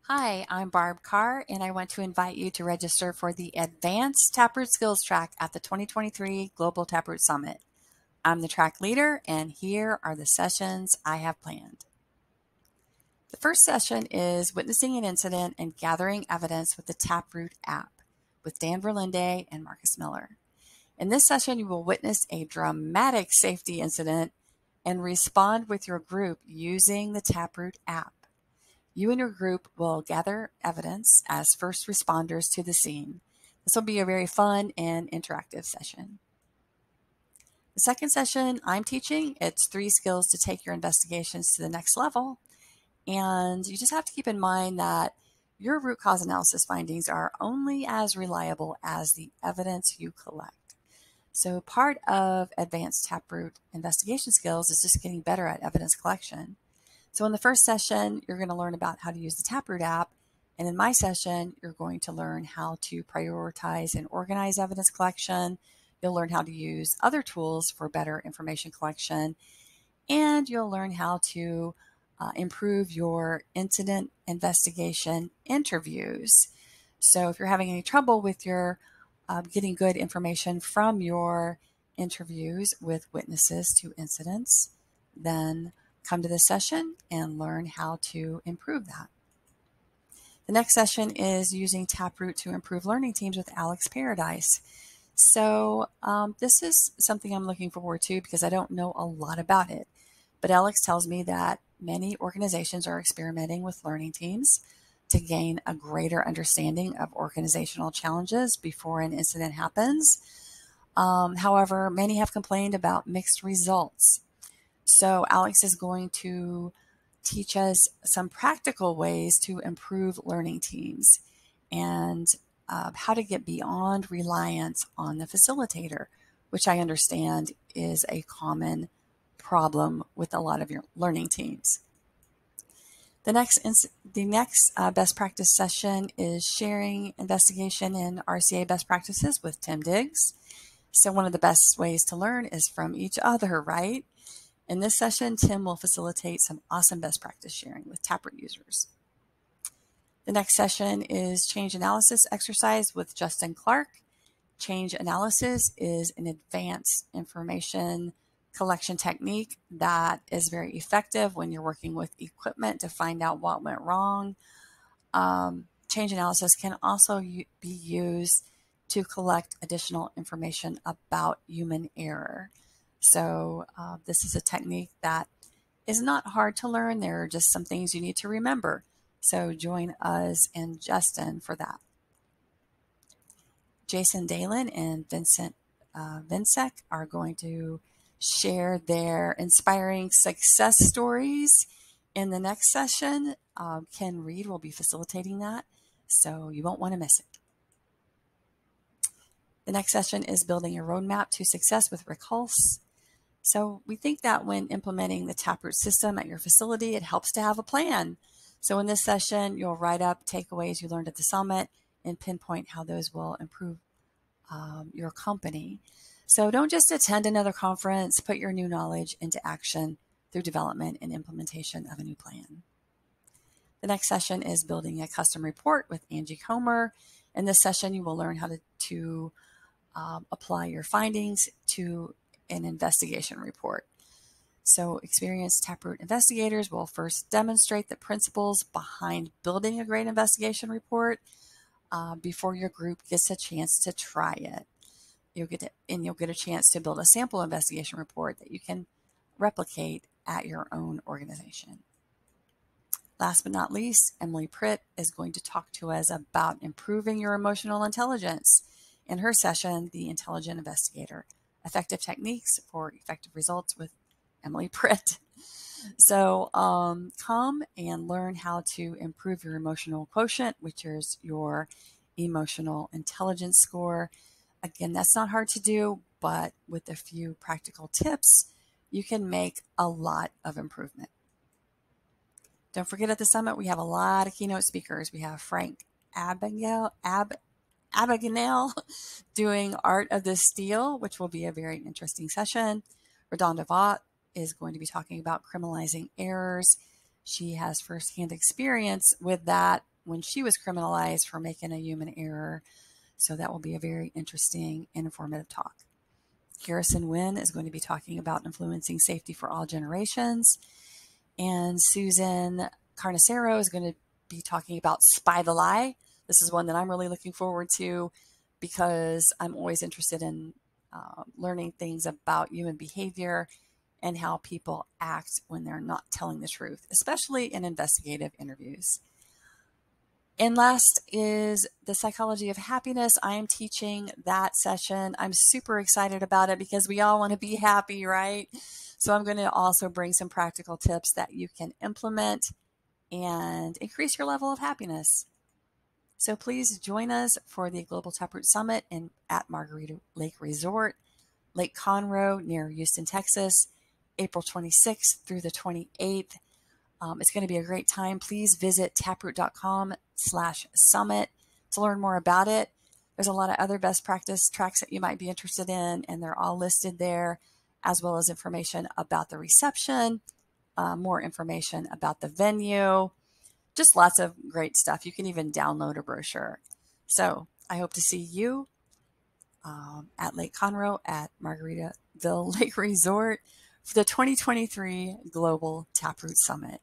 Hi, I'm Barb Carr, and I want to invite you to register for the Advanced TapRooT Skills Track at the 2023 Global TapRooT Summit. I'm the track leader, and here are the sessions I have planned. The first session is Witnessing an Incident and Gathering Evidence with the TapRooT app with Dan Verlinde and Marcus Miller. In this session, you will witness a dramatic safety incident and respond with your group using the TapRooT app. You and your group will gather evidence as first responders to the scene. This will be a very fun and interactive session. The second session I'm teaching, it's 3 skills to take your investigations to the next level. And you just have to keep in mind that your root cause analysis findings are only as reliable as the evidence you collect. So part of advanced TapRooT investigation skills is just getting better at evidence collection. So in the first session, you're going to learn about how to use the TapRooT app. And in my session, you're going to learn how to prioritize and organize evidence collection. You'll learn how to use other tools for better information collection. And you'll learn how to improve your incident investigation interviews. So if you're having any trouble with your getting good information from your interviews with witnesses to incidents, then come to this session and learn how to improve that. The next session is using TapRooT to improve learning teams with Alex Paradise. So this is something I'm looking forward to because I don't know a lot about it. But Alex tells me that many organizations are experimenting with learning teams to gain a greater understanding of organizational challenges before an incident happens. However, many have complained about mixed results. So Alex is going to teach us some practical ways to improve learning teams and how to get beyond reliance on the facilitator, which I understand is a common problem with a lot of your learning teams. The next best practice session is sharing investigation and RCA best practices with Tim Diggs. So one of the best ways to learn is from each other, right? In this session, Tim will facilitate some awesome best practice sharing with TapRooT users. The next session is change analysis exercise with Justin Clark. Change analysis is an advanced information collection technique that is very effective when you're working with equipment to find out what went wrong. Change analysis can also be used to collect additional information about human error. So this is a technique that is not hard to learn. There are just some things you need to remember. So join us and Justin for that. Jason Dalen and Vincent Vinsek are going to share their inspiring success stories in the next session. Ken Reed will be facilitating that, so you won't want to miss it. The next session is building a roadmap to success with Rick Hulse. So we think that when implementing the TapRooT system at your facility, it helps to have a plan. So in this session, you'll write up takeaways you learned at the summit and pinpoint how those will improve your company. So don't just attend another conference, put your new knowledge into action through development and implementation of a new plan. The next session is building a custom report with Angie Comer. In this session, you will learn how to apply your findings to an investigation report. So experienced TapRooT investigators will first demonstrate the principles behind building a great investigation report before your group gets a chance to try it. You'll get a chance to build a sample investigation report that you can replicate at your own organization. Last but not least, Emily Pritt is going to talk to us about improving your emotional intelligence. In her session, The Intelligent Investigator, Effective Techniques for Effective Results with Emily Pritt. So come and learn how to improve your emotional quotient, which is your emotional intelligence score. Again, that's not hard to do, but with a few practical tips, you can make a lot of improvement. Don't forget at the summit, we have a lot of keynote speakers. We have Frank Abagnale doing Art of the Steal, which will be a very interesting session. Redonda Vaught is going to be talking about criminalizing errors. She has firsthand experience with that when she was criminalized for making a human error. So that will be a very interesting and informative talk. Harrison Wynn is going to be talking about influencing safety for all generations. And Susan Carnicero is going to be talking about Spy the Lie. This is one that I'm really looking forward to because I'm always interested in learning things about human behavior and how people act when they're not telling the truth, especially in investigative interviews. And last is the psychology of happiness. I am teaching that session. I'm super excited about it because we all want to be happy, right? So I'm going to also bring some practical tips that you can implement and increase your level of happiness. So please join us for the Global TapRooT Summit at Margaritaville Lake Resort, Lake Conroe near Houston, Texas, April 26th through the 28th. It's going to be a great time. Please visit taproot.com/summit to learn more about it. There's a lot of other best practice tracks that you might be interested in, and they're all listed there, as well as information about the reception, more information about the venue, just lots of great stuff. You can even download a brochure. So I hope to see you at Lake Conroe at Margaritaville Lake Resort for the 2023 Global TapRooT Summit.